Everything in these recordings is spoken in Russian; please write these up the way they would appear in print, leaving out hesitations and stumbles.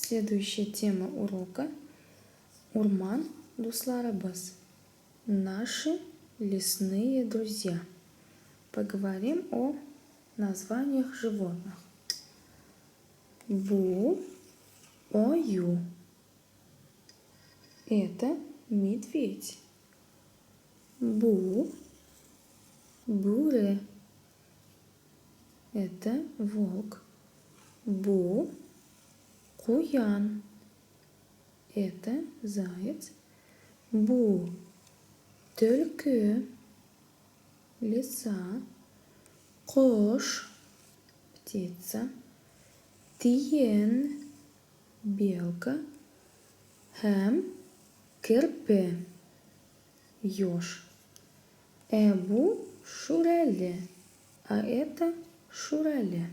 Следующая тема урока – Урман Дусларабас. Наши лесные друзья. Поговорим о названиях животных. Бу, ою. Это медведь. Бу, буре. Это волк. Бу, куян. Это заяц. Бу, түлкі, лиса. Кош, птица. Тиен, белка. Хэм, кірпі, еж. Эбу, шуреле, а это шуреле.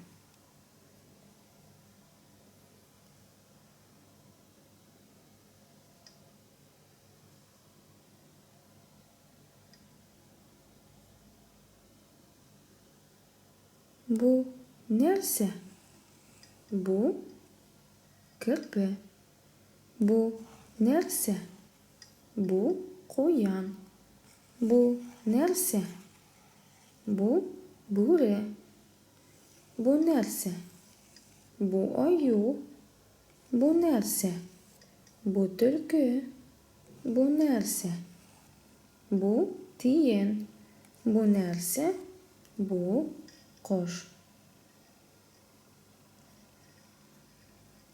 Бу, нерсе. Бу, кірпі. Бу, нерсе. Бу, куян. Бу, нерсе. Бу, буре. Бу, нерсе. Бу, ою. Бу, нерсе. Бу, түлкі. Бу, нерсе. Бу, тиен. Бу, нерсе. Бу, кош.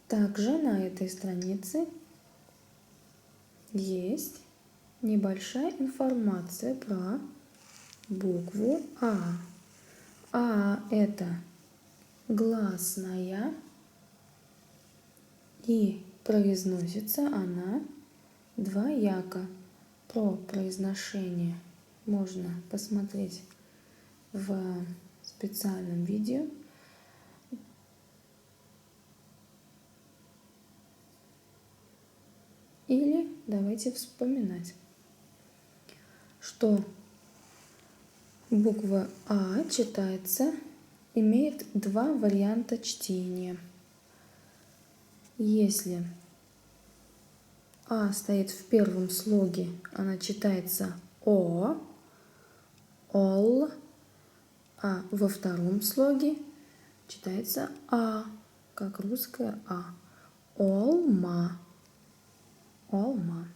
Также на этой странице есть небольшая информация про букву А. А – это гласная, и произносится она двояко. Про произношение можно посмотреть в специальном видео. Или давайте вспоминать, что буква А читается, имеет два варианта чтения. Если А стоит в первом слоге, она читается О, Ол, а во втором слоге читается А, как русское А. Олма. Олма.